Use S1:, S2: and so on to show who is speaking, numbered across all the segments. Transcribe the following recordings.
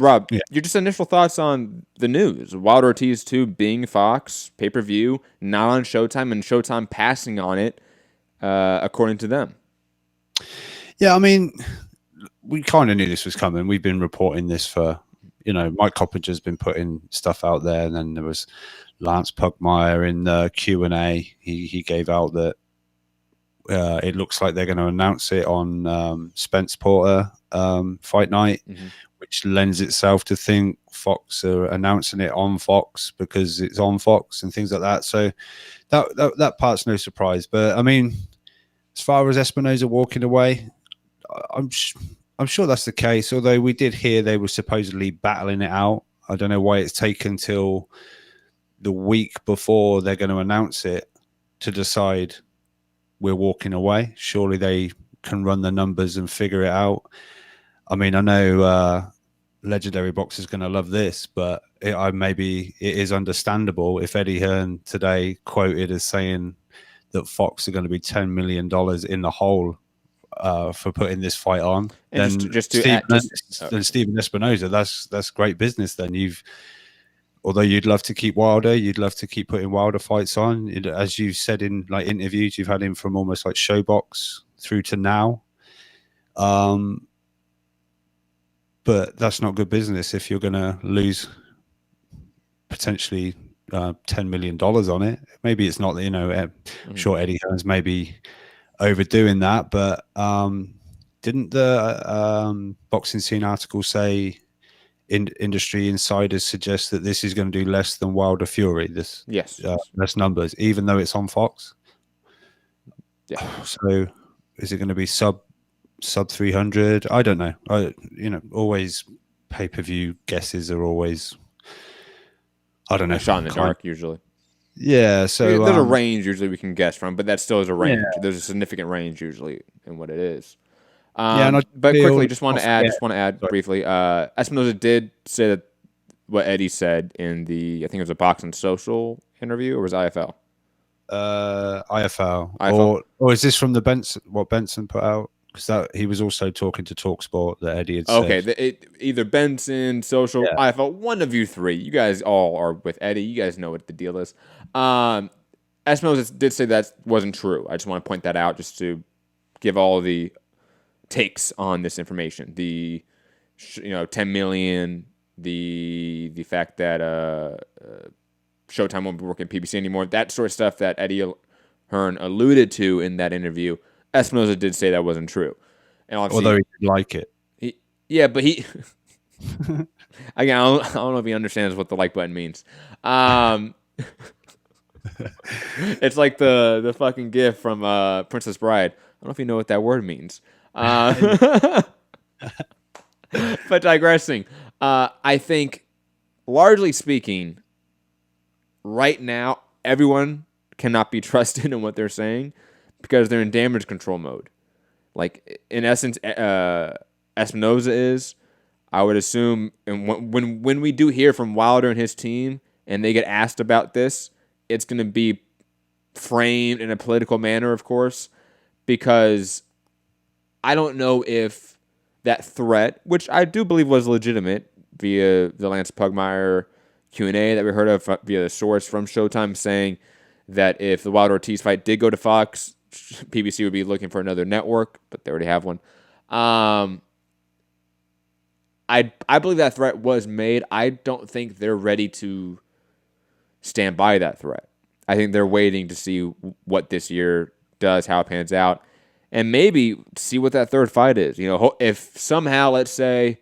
S1: Rob,
S2: Yeah.
S1: your just initial thoughts on the news. Wilder Ortiz 2 being Fox, pay-per-view, not on Showtime, and Showtime passing on it, according to them.
S2: Yeah, I mean, we kind of knew this was coming. We've been reporting this for, Mike Coppinger's been putting stuff out there, and then there was Lance Pugmire in the Q&A. He gave out that it looks like they're going to announce it on Spence Porter fight night, which lends itself to think Fox are announcing it on Fox because it's on Fox and things like that. So that part's no surprise. But I mean, as far as Espinosa walking away, I'm sure that's the case. Although we did hear they were supposedly battling it out. I don't know why it's taken till the week before they're going to announce it to decide we're walking away. Surely they can run the numbers and figure it out. I mean, I know Legendary Boxer's going to love this, but maybe it is understandable if Eddie Hearn today quoted as saying that Fox are going to be $10 million in the hole for putting this fight on.
S1: And
S2: then Stephen Espinosa, that's great business. Then although you'd love to keep Wilder, you'd love to keep putting Wilder fights on. As you've said in like interviews, you've had him from almost like Showbox through to now. But that's not good business if you're going to lose potentially $10 million on it. Maybe it's not, I'm sure Eddie Hearn's maybe overdoing that, but didn't the boxing scene article say industry insiders suggest that this is going to do less than Wilder Fury?
S1: Yes.
S2: Less numbers, even though it's on Fox.
S1: Yeah.
S2: So is it going to be sub 300? I don't know. Always pay-per-view guesses are always, I don't know,
S1: shot in the dark usually.
S2: Yeah, so
S1: there's a range usually we can guess from, but that still is a range.
S2: Yeah.
S1: There's a significant range usually in what it is.
S2: But
S1: quickly, just want to add briefly. Espinosa did say that what Eddie said in the, I think it was a Boxing Social interview, or was it IFL?
S2: IFL. Or is this from the Benson put out? Because he was also talking to TalkSport that Eddie had said.
S1: Okay, either Benson, Social, IFL, one of you three. You guys all are with Eddie. You guys know what the deal is. Espinosa did say that wasn't true. I just want to point that out just to give all the takes on this information. The 10 million, the fact that Showtime won't be working PPC anymore, that sort of stuff that Eddie Hearn alluded to in that interview. Espinosa did say that wasn't true. And
S2: although he did like it.
S1: But he again, I don't know if he understands what the like button means. It's like the fucking gif from Princess Bride. I don't know if you know what that word means. But digressing, I think, largely speaking, right now, everyone cannot be trusted in what they're saying because they're in damage control mode. Like, in essence, Espinosa is, I would assume, and when we do hear from Wilder and his team, and they get asked about this, it's going to be framed in a political manner, of course, because I don't know if that threat, which I do believe was legitimate via the Lance Pugmire Q&A that we heard of via the source from Showtime, saying that if the Wilder Ortiz fight did go to Fox, PBC would be looking for another network, but they already have one. I believe that threat was made. I don't think they're ready to stand by that threat. I think they're waiting to see what this year does, how it pans out, and maybe see what that third fight is. If somehow, let's say,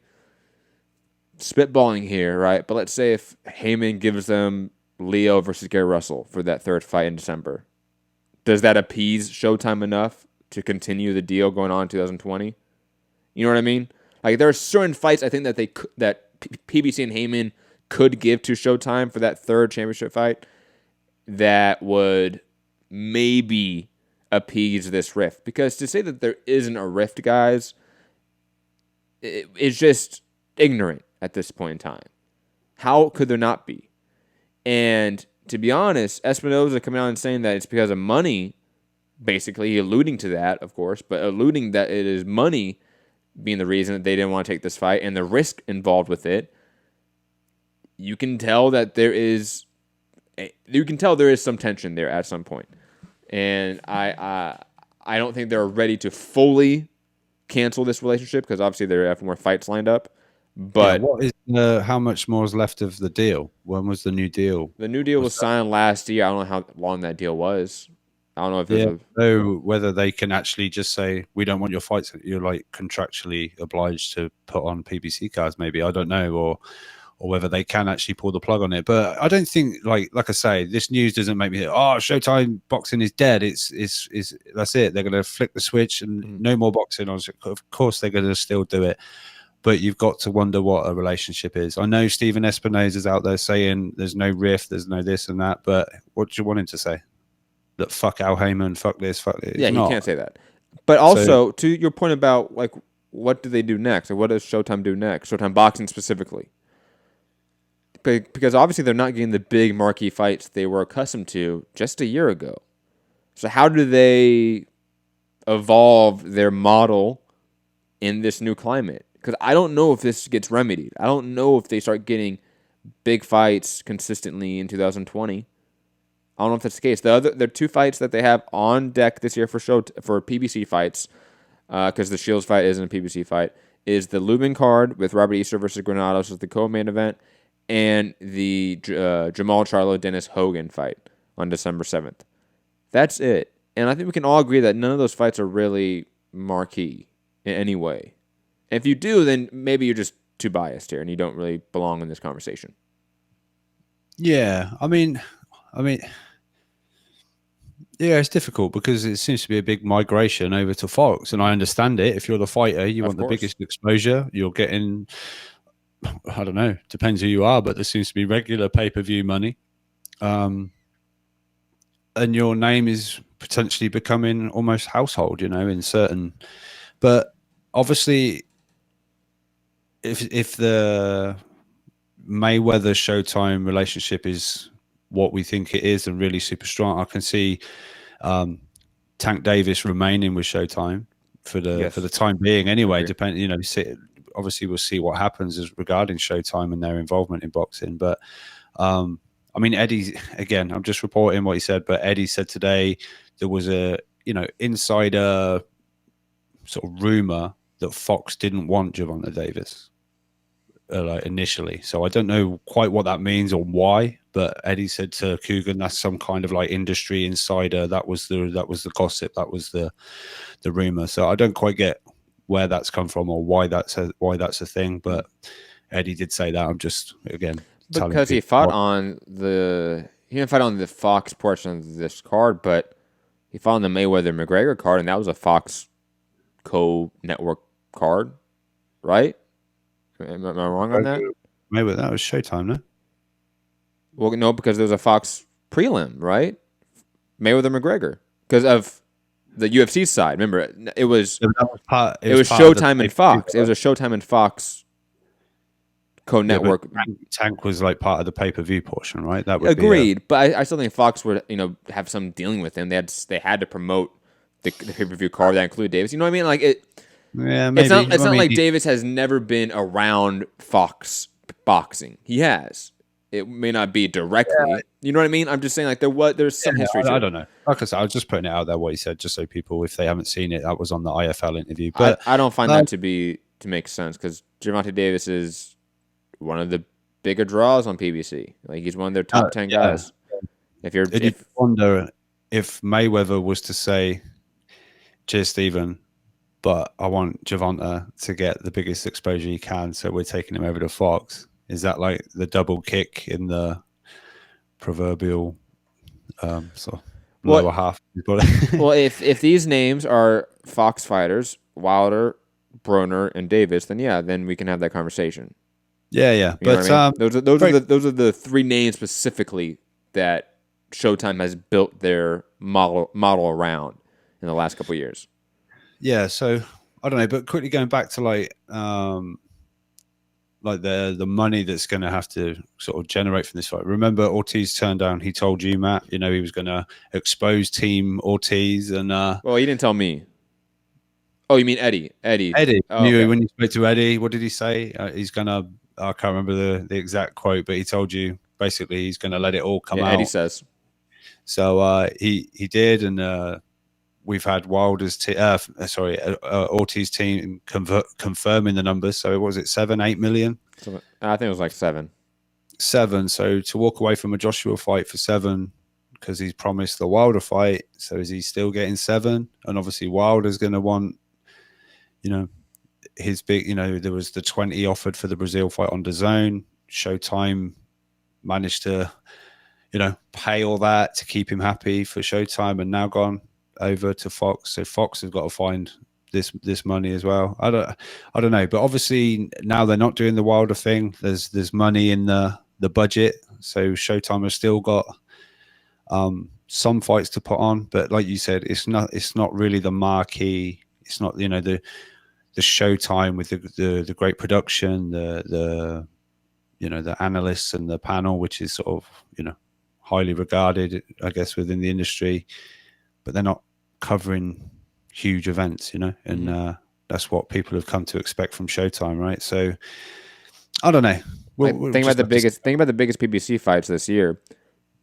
S1: spitballing here, right? But let's say if Heyman gives them Leo versus Gary Russell for that third fight in December, does that appease Showtime enough to continue the deal going on in 2020? You know what I mean? Like, there are certain fights I think that PBC and Heyman could give to Showtime for that third championship fight that would maybe appease this rift. Because to say that there isn't a rift, guys, it's just ignorant at this point in time. How could there not be? And to be honest, Espinosa coming out and saying that it's because of money, basically alluding to that, of course, but alluding that it is money being the reason that they didn't want to take this fight and the risk involved with it, you can tell that you can tell there is some tension there at some point. And I don't think they're ready to fully cancel this relationship because obviously they have more fights lined up. But
S2: what is how much more is left of the deal? When was the new deal?
S1: the new deal was signed last year. I don't know how long that deal was. I don't know if there's
S2: so whether they can actually just say we don't want your fights. You're like contractually obliged to put on PBC cards. Maybe I don't know, or whether they can actually pull the plug on it. But I don't think like I say, this news doesn't make me think, oh, Showtime boxing is dead. It's that's it. They're going to flick the switch and no more boxing. Of course, they're going to still do it. But you've got to wonder what a relationship is. I know Stephen Espinosa's out there saying there's no rift, there's no this and that. But what do you want him to say? That fuck Al Heyman, fuck this, fuck this.
S1: Yeah, he can't say that. But also, to your point about like what do they do next, or what does Showtime do next? Showtime Boxing specifically, because obviously they're not getting the big marquee fights they were accustomed to just a year ago. So how do they evolve their model in this new climate? Because I don't know if this gets remedied. I don't know if they start getting big fights consistently in 2020. I don't know if that's the case. The two fights that they have on deck this year for PBC fights, because the Shields fight isn't a PBC fight, is the Lubin card with Robert Easter versus Granados as the co-main event, and the Jamal Charlo Dennis Hogan fight on December 7th. That's it. And I think we can all agree that none of those fights are really marquee in any way. And if you do, then maybe you're just too biased here and you don't really belong in this conversation.
S2: Yeah, I mean, yeah, it's difficult because it seems to be a big migration over to Fox, and I understand it. If you're the fighter, you want the biggest exposure. You're getting, I don't know, depends who you are, but there seems to be regular pay-per-view money, and your name is potentially becoming almost household, in certain. But obviously, if the Mayweather Showtime relationship is what we think it is and really super strong, I can see Tank Davis remaining with Showtime for the time being. Anyway, obviously we'll see what happens as regarding Showtime and their involvement in boxing. But I mean, Eddie, again, I'm just reporting what he said. But Eddie said today there was a insider sort of rumor that Fox didn't want Gervonta Davis. Initially, so I don't know quite what that means or why, but Eddie said to Coogan that's some kind of like industry insider. That was the gossip, that was the rumor. So I don't quite get where that's come from or why that's a thing. But Eddie did say that. I'm just
S1: because he fought on he didn't fight on the Fox portion of this card, but he fought on the Mayweather McGregor card, and that was a Fox co-network card, right? Am I wrong on that?
S2: Maybe that was Showtime, no?
S1: Well, no, because there was a Fox prelim, right? Mayweather McGregor, because of the UFC side. Remember, it was Showtime and Fox. It was a Showtime and Fox co-network.
S2: Tank was like part of the pay-per-view portion, right? That would
S1: agreed, but I still think Fox would have some dealing with him. They had to promote the pay-per-view card that included Davis. You know what I mean? Like it.
S2: Yeah, maybe.
S1: It's not like Davis has never been around Fox boxing. He has. It may not be directly. Yeah. You know what I mean? I'm just saying like there's some history.
S2: I don't know. Like I said, I was just putting it out there what he said, just so people, if they haven't seen it, that was on the IFL interview. But
S1: I don't find that to make sense because Gervonta Davis is one of the bigger draws on PBC. Like he's one of their top 10 guys. You
S2: wonder if Mayweather was to say, "Cheers, Stephen, but I want Gervonta to get the biggest exposure he can, so we're taking him over to Fox." Is that like the double kick in the proverbial lower half?
S1: Well, if these names are Fox fighters, Wilder, Broner, and Davis, then we can have that conversation.
S2: Yeah. But
S1: I mean? those are the three names specifically that Showtime has built their model around in the last couple of years.
S2: Yeah, so I don't know, but quickly going back to like the money that's going to have to sort of generate from this fight. Remember, Ortiz turned down. He told you, Matt, he was going to expose Team Ortiz, and
S1: well, he didn't tell me. Oh, you mean Eddie? Eddie.
S2: Eddie,
S1: Oh, okay.
S2: when you spoke to Eddie, what did he say? He's gonna. I can't remember the exact quote, but he told you basically he's gonna let it all come
S1: Yeah, Eddie
S2: out.
S1: says.
S2: So he did, and we've had Ortiz team confirming the numbers. So what was it 7-8 million?
S1: I think it was like 7.
S2: 7. So to walk away from a Joshua fight for 7 because he's promised the Wilder fight. So is he still getting 7? And obviously Wilder's going to want, his big. There was the 20 offered for the Brazil fight on DAZN. Showtime managed to, pay all that to keep him happy for Showtime, and now gone over to Fox. So Fox has got to find this money as well. I don't know, but obviously now they're not doing the Wilder thing. There's money in the budget, so Showtime has still got some fights to put on. But like you said, it's not really the marquee. It's not the Showtime with the great production, the analysts and the panel, which is sort of highly regarded, I guess, within the industry, but they're not covering huge events, and that's what people have come to expect from Showtime, right? So I don't know.
S1: Think about the biggest PBC fights this year.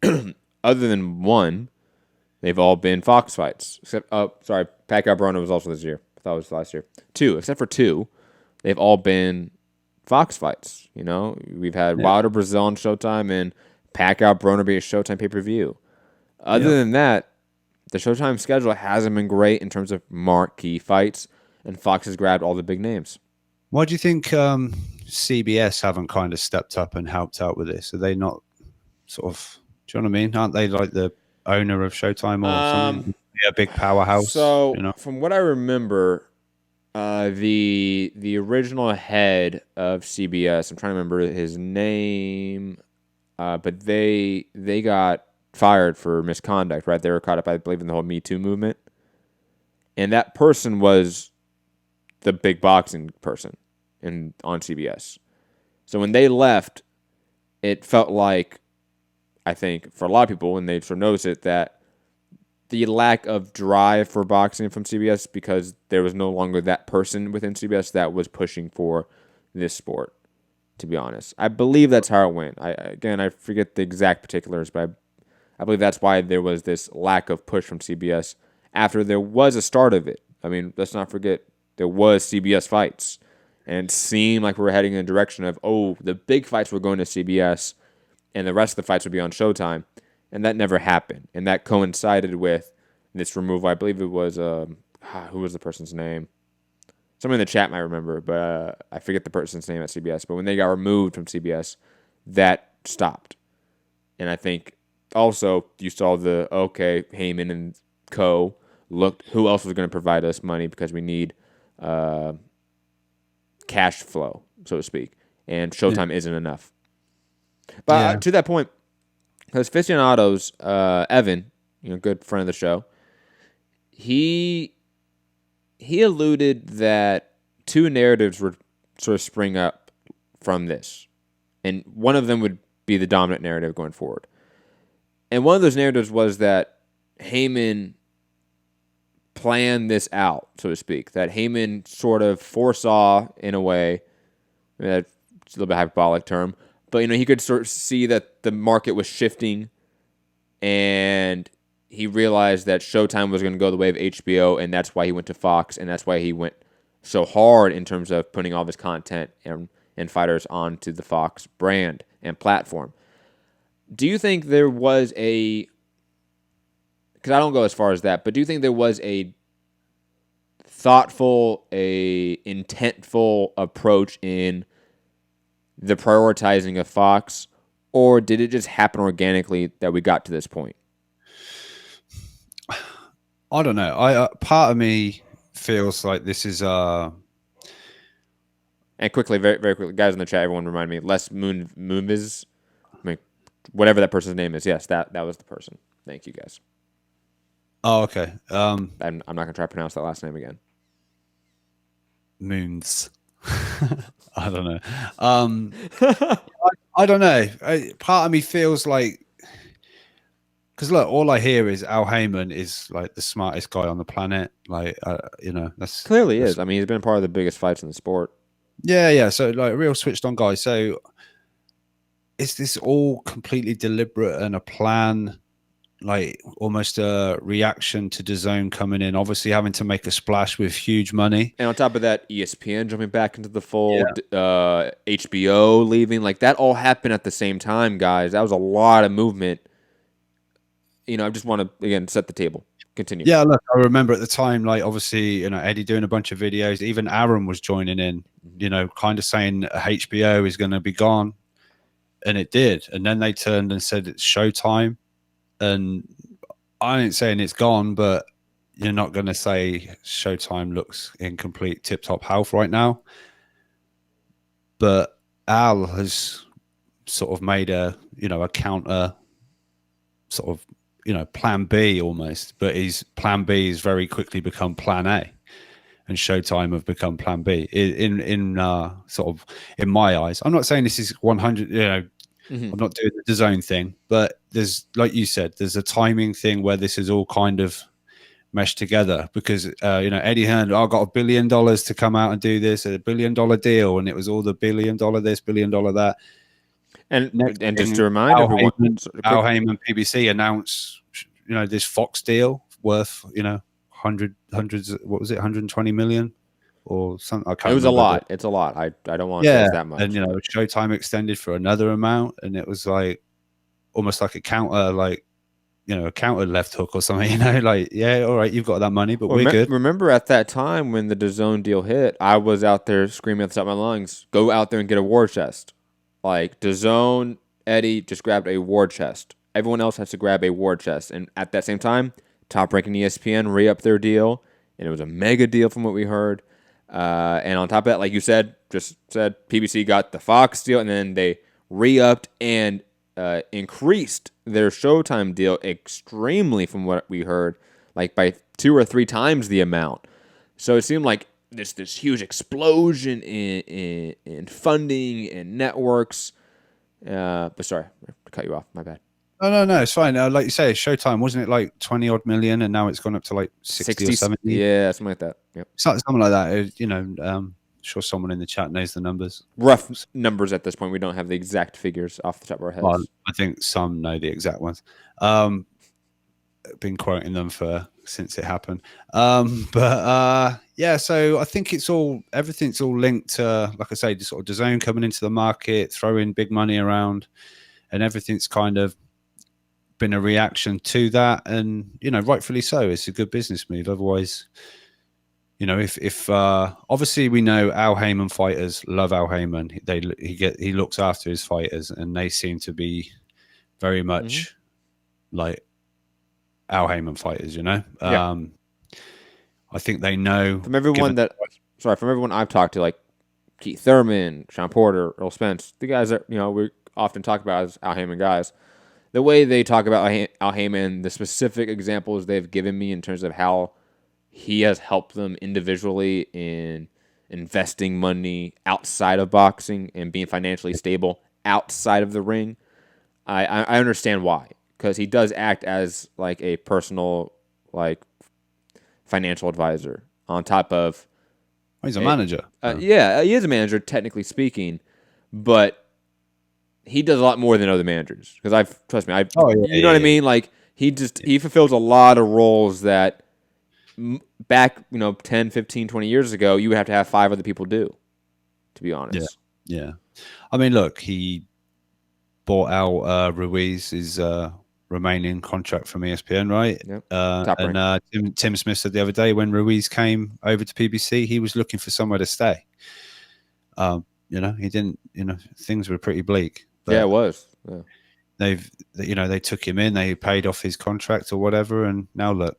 S1: Other than one, they've all been Fox fights. Except, Pacquiao Broner was also this year. I thought it was last year. 2, except for 2, they've all been Fox fights. We've had Wilder Brazil on Showtime and Pacquiao Broner be a Showtime pay-per-view. Other than that, the Showtime schedule hasn't been great in terms of marquee fights, and Fox has grabbed all the big names.
S2: Why do you think CBS haven't kind of stepped up and helped out with this? Are they not sort of, do you know what I mean? Aren't they like the owner of Showtime or something? A big powerhouse.
S1: So, from what I remember, the original head of CBS, I'm trying to remember his name, but they got fired for misconduct, right? They were caught up, I believe, in the whole Me Too movement. And that person was the big boxing person on CBS. So when they left, it felt like, I think, for a lot of people, when they sort of noticed it, that the lack of drive for boxing from CBS, because there was no longer that person within CBS that was pushing for this sport, to be honest. I believe that's how it went. I forget the exact particulars, but I believe that's why there was this lack of push from CBS after there was a start of it. I mean, let's not forget, there was CBS fights, and it seemed like we were heading in the direction of, the big fights were going to CBS, and the rest of the fights would be on Showtime, and that never happened. And that coincided with this removal. I believe it was, who was the person's name? Someone in the chat might remember, but I forget the person's name at CBS. But when they got removed from CBS, that stopped. And I think also you saw Heyman and co. looked, who else was going to provide us money, because we need cash flow, so to speak. And Showtime isn't enough. But to that point, because Aficionados, Evan, good friend of the show, he alluded that 2 narratives would sort of spring up from this. And one of them would be the dominant narrative going forward. And one of those narratives was that Heyman planned this out, so to speak. That Heyman sort of foresaw, in a way, that's a little bit hyperbolic term, but he could sort of see that the market was shifting, and he realized that Showtime was going to go the way of HBO, and that's why he went to Fox, and that's why he went so hard in terms of putting all of his content and fighters onto the Fox brand and platform. Do you think there was because I don't go as far as that, but do you think there was a thoughtful, intentful approach in the prioritizing of Fox, or did it just happen organically that we got to this point?
S2: I don't know. Part of me feels like this is
S1: And quickly, very, very quickly, guys in the chat, everyone remind me, Les Moonves, whatever that person's name is. Yes, that was the person. Thank you, guys.
S2: Oh, okay.
S1: I'm not going to try to pronounce that last name again.
S2: Moons. I don't know. I don't know. Part of me feels like because look, all I hear is Al Heyman is like the smartest guy on the planet. Like,
S1: Clearly
S2: that's
S1: is. I mean, he's been part of the biggest fights in the sport.
S2: yeah. So like, a real switched on guy. So is this all completely deliberate and a plan? Like almost a reaction to DAZN coming in, obviously having to make a splash with huge money.
S1: And on top of that, ESPN jumping back into the
S2: Yeah.
S1: fold, HBO leaving, like that all happened at the same time, guys. That was a lot of movement. I just want to again set the table. Continue.
S2: Yeah, look, I remember at the time, like obviously, Eddie doing a bunch of videos. Even Aaron was joining in, kind of saying HBO is going to be gone, and it did. And then they turned and said it's Showtime, and I ain't saying it's gone, but you're not going to say Showtime looks in complete tip-top health right now. But Al has sort of made a counter sort of plan B almost, but his plan B has very quickly become plan A, and Showtime have become plan B in sort of in my eyes. I'm not saying this is 100. I'm not doing the DAZN thing, but there's, like you said, there's a timing thing where this is all kind of meshed together because Eddie Hearn, I got $1 billion to come out and do this, $1 billion deal, and it was all the $1 billion this, $1 billion that.
S1: And just to remind everyone,
S2: Al Heyman PBC announced, this Fox deal worth, hundreds. What was it, 120 million or something? I can't.
S1: It was a lot. It's a lot. I don't want to say it's that much.
S2: And Showtime extended for another amount, and it was like almost like a counter, like a counter left hook or something. Like all right, you've got that money, but we're good.
S1: Remember at that time when the DAZN deal hit, I was out there screaming at the top of my lungs, "Go out there and get a war chest!" Like DAZN, Eddie just grabbed a war chest. Everyone else has to grab a war chest. And at that same time, top-ranking ESPN re-upped their deal, and it was a mega deal from what we heard. And on top of that, like you said, PBC got the Fox deal, and then they re-upped and increased their Showtime deal extremely from what we heard, like by 2 or 3 times the amount. So it seemed like this huge explosion in funding and networks. But sorry, I cut you off. My bad.
S2: No, it's fine. Like you say, Showtime, wasn't it like 20 odd million, and now it's gone up to like 60 or 70?
S1: Yeah, something like that. Yep.
S2: Something like that. I'm sure someone in the chat knows the numbers.
S1: Rough numbers at this point. We don't have the exact figures off the top of our heads.
S2: Well, I think some know the exact ones. Been quoting them since it happened. Yeah, so I think everything's all linked to, like I say, the sort of DAZN coming into the market, throwing big money around, and everything's kind of been a reaction to that, and rightfully so. It's a good business move. Otherwise, if obviously we know Al Heyman fighters love Al Heyman. He looks after his fighters, and they seem to be very much like Al Heyman fighters.
S1: Yeah.
S2: I think they know
S1: from everyone I've talked to, like Keith Thurman, Sean Porter, Earl Spence, the guys that we often talk about as Al Heyman guys. The way they talk about Al Heyman, the specific examples they've given me in terms of how he has helped them individually in investing money outside of boxing and being financially stable outside of the ring, I understand why. Because he does act as like a personal, like, financial advisor on top of...
S2: He's a manager.
S1: Yeah, he is a manager, technically speaking, but he does a lot more than other managers. Because trust me, you know what I mean? Like, he fulfills a lot of roles that back, 10, 15, 20 years ago, you would have to have 5 other people do, to be honest.
S2: Yeah. I mean, look, he bought out Ruiz's remaining contract from ESPN, right?
S1: Yep.
S2: And Tim Smith said the other day when Ruiz came over to PBC, he was looking for somewhere to stay. He didn't. Things were pretty bleak.
S1: Yeah, it was. Yeah.
S2: They took him in, they paid off his contract or whatever, and now look,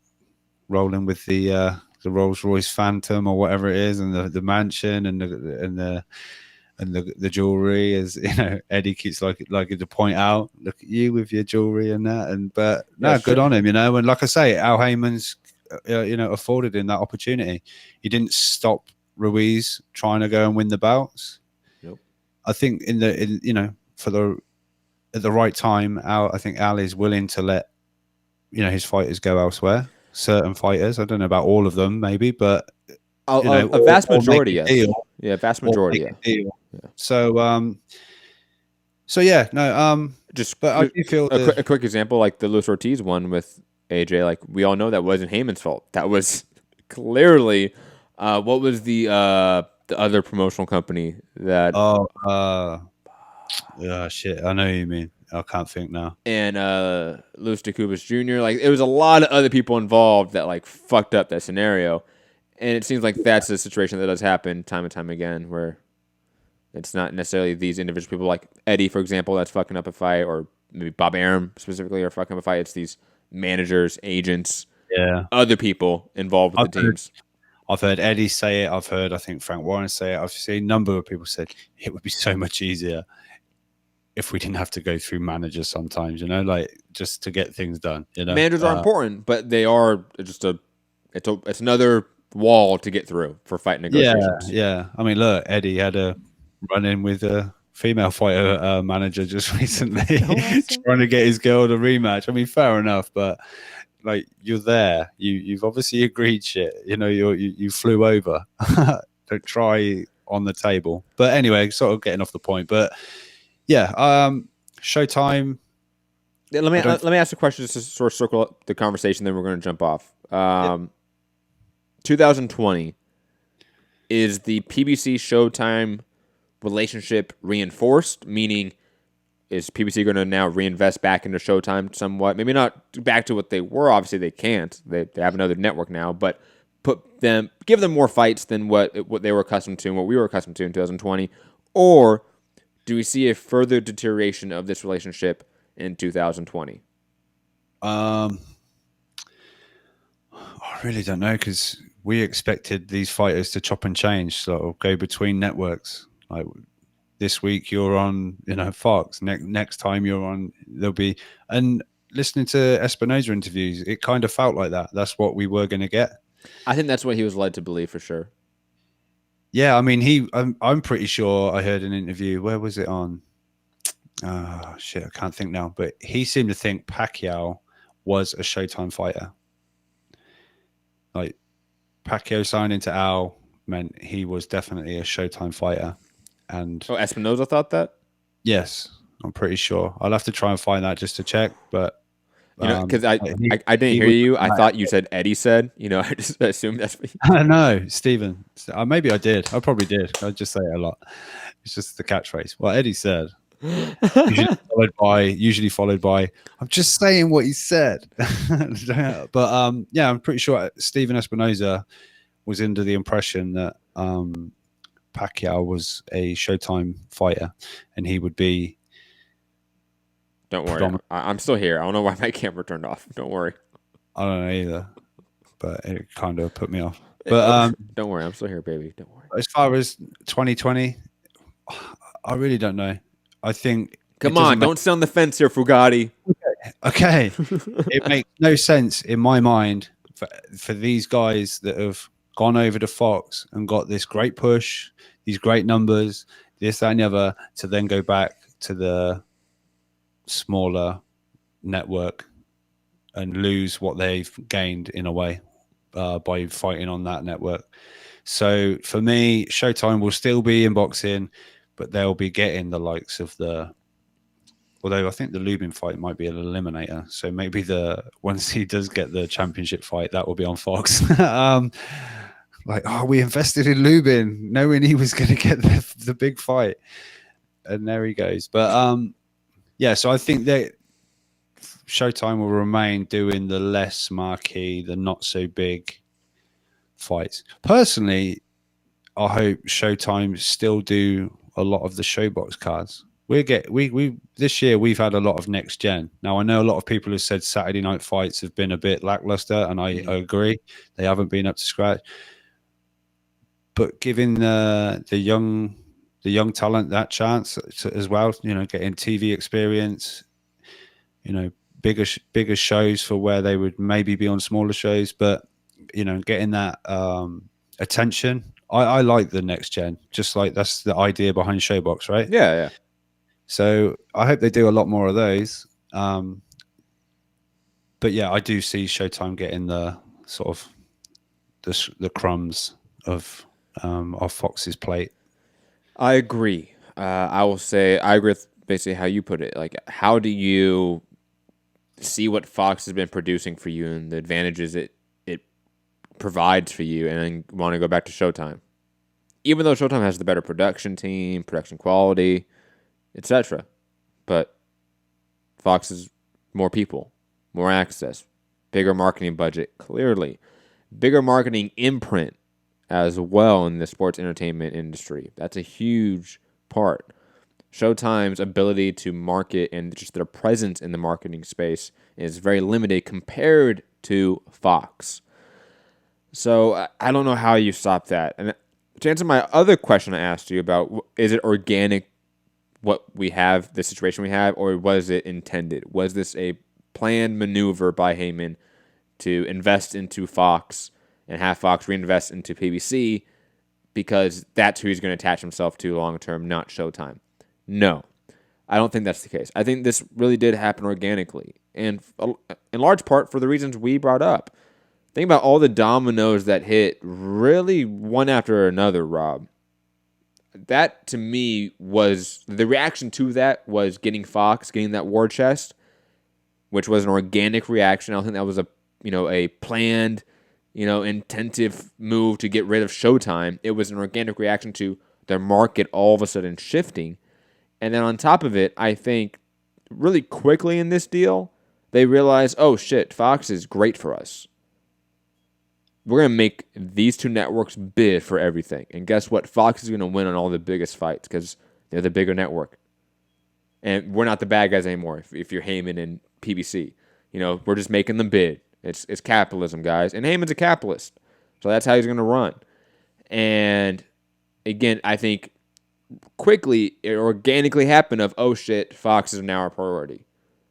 S2: rolling with the Rolls Royce Phantom or whatever it is, and the mansion and the jewelry, as Eddie keeps like to point out. Look at you with your jewelry and that, good on him, And like I say, Al Heyman's afforded him that opportunity. He didn't stop Ruiz trying to go and win the bouts.
S1: Nope.
S2: I think at the right time, I think Al is willing to let his fighters go elsewhere. Certain fighters, I don't know about all of them, maybe, but
S1: A vast
S2: or make
S1: majority,
S2: a
S1: yes.
S2: deal,
S1: Yeah, vast
S2: or
S1: majority,
S2: make
S1: yeah.
S2: a deal. So yeah, no,
S1: Just
S2: but I do feel
S1: a quick example, like the Luis Ortiz one with AJ. Like we all know that wasn't Heyman's fault. That was clearly what was the other promotional company that
S2: oh, shit, I know what you mean. I can't think now.
S1: and Luis DeCubas Jr. Like it was a lot of other people involved that like fucked up that scenario, and it seems like that's a situation that does happen time and time again where it's not necessarily these individual people like Eddie, for example, that's fucking up a fight, or maybe Bob Arum specifically are fucking up a fight. It's these managers, agents,
S2: Yeah,
S1: other people involved with
S2: I've
S1: the
S2: heard,
S1: teams.
S2: I've heard Eddie say it. I've heard, I think Frank Warren say it. I've seen a number of people said it would be so much easier if we didn't have to go through managers sometimes, like just to get things done,
S1: Managers are important, but they are just it's another wall to get through for fight
S2: Yeah,
S1: negotiations.
S2: yeah. I mean, look, Eddie had a run in with a female fighter manager just recently, trying to get his girl to rematch. I mean, fair enough, but like you're there, you've obviously agreed shit. You flew over. Don't try on the table. But anyway, sort of getting off the point. But yeah, Showtime.
S1: Let me ask a question just to sort of circle up the conversation. Then we're going to jump off. 2020 is the PBC Showtime relationship reinforced, meaning is PBC going to now reinvest back into Showtime somewhat? Maybe not back to what they were. Obviously, they can't. They have another network now, but give them more fights than what they were accustomed to and what we were accustomed to in 2020. Or do we see a further deterioration of this relationship in 2020?
S2: I really don't know because we expected these fighters to chop and change, so go between networks. Like this week you're on, Fox. Next time you're on, there'll be. And listening to Espinoza interviews, it kind of felt like that. That's what we were going to get.
S1: I think that's what he was led to believe for sure.
S2: Yeah, I mean, I'm pretty sure I heard an interview. Where was it on? Oh shit, I can't think now. But he seemed to think Pacquiao was a Showtime fighter. Like Pacquiao signing to Al meant he was definitely a Showtime fighter. And
S1: Espinoza thought that.
S2: yes, I'm pretty sure. I'll have to try and find that just to check. But
S1: Because I didn't hear you. I thought you said Eddie said. I just assumed that's what
S2: I know, Stephen. Maybe I did. I probably did. I just say it a lot. It's just the catchphrase. Well, Eddie said. Usually followed by I'm just saying what he said. But yeah, I'm pretty sure Stephen Espinoza was under the impression that Pacquiao was a Showtime fighter and he would be.
S1: Don't worry, I'm still here. I don't know why my camera turned off. Don't worry.
S2: I don't know either, but it kind of put me off. But
S1: don't worry, I'm still here, baby. Don't worry.
S2: As far as 2020, I really don't know. I think.
S1: Come on, don't sit on the fence here, Fugatti.
S2: Okay. It makes no sense in my mind for these guys that have gone over to Fox and got this great push, these great numbers, this, that, and the other, to then go back to the smaller network and lose what they've gained in a way by fighting on that network. So for me, Showtime will still be in boxing, but they'll be getting the likes of although I think the Lubin fight might be an eliminator. So maybe once he does get the championship fight, that will be on Fox. We invested in Lubin knowing he was going to get the big fight. And there he goes. But yeah, so I think that Showtime will remain doing the less marquee, the not so big fights. Personally, I hope Showtime still do a lot of the Showbox cards. We this year we've had a lot of next gen. Now I know a lot of people have said Saturday night fights have been a bit lackluster, and I agree they haven't been up to scratch. But giving the young talent that chance as well, getting TV experience, bigger shows for where they would maybe be on smaller shows, but getting that attention. I like the next gen, just like that's the idea behind Showbox, right?
S1: Yeah.
S2: So I hope they do a lot more of those. But yeah, I do see Showtime getting the sort of the crumbs of Fox's plate.
S1: I agree. I will say I agree with basically how you put it. Like, how do you see what Fox has been producing for you and the advantages it provides for you, and then want to go back to Showtime? Even though Showtime has the better production team, production quality, etc., but Fox is more people, more access, bigger marketing budget, clearly, bigger marketing imprint as well in the sports entertainment industry. That's a huge part. Showtime's ability to market and just their presence in the marketing space is very limited compared to Fox. So I don't know how you stop that. And to answer my other question I asked you about, is it organic what we have, the situation we have, or was it intended? Was this a planned maneuver by Heyman to invest into Fox and have Fox reinvest into PBC because that's who he's going to attach himself to long term, not Showtime? No, I don't think that's the case. I think this really did happen organically, and in large part for the reasons we brought up. Think about all the dominoes that hit really one after another, Rob. That to me was the reaction to that was getting Fox, getting that war chest, which was an organic reaction. I don't think that was a planned, intensive move to get rid of Showtime. It was an organic reaction to their market all of a sudden shifting. And then on top of it, I think really quickly in this deal, they realized, oh shit, Fox is great for us. We're going to make these two networks bid for everything. And guess what? Fox is going to win on all the biggest fights because they're the bigger network. And we're not the bad guys anymore if you're Heyman and PBC. We're just making them bid. It's capitalism, guys. And Heyman's a capitalist. So that's how he's going to run. And again, I think quickly it organically happened of, oh shit, Fox is now our priority.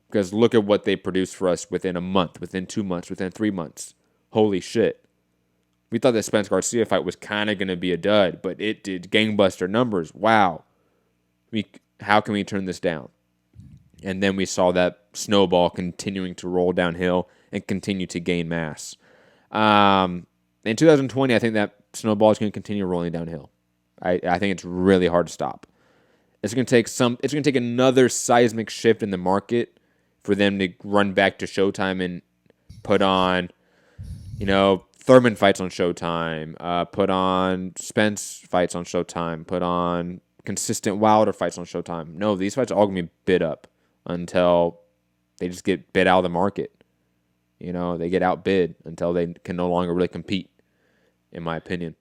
S1: Because look at what they produced for us within a month, within 2 months, within 3 months. Holy shit. We thought the Spence Garcia fight was kind of going to be a dud, but it did gangbuster numbers. Wow. How can we turn this down? And then we saw that snowball continuing to roll downhill and continue to gain mass. In 2020, I think that snowball is going to continue rolling downhill. I think it's really hard to stop. It's going to take another seismic shift in the market for them to run back to Showtime and put on, Thurman fights on Showtime, put on Spence fights on Showtime, put on consistent Wilder fights on Showtime. No, these fights are all going to be bid up until they just get bid out of the market. They get outbid until they can no longer really compete, in my opinion.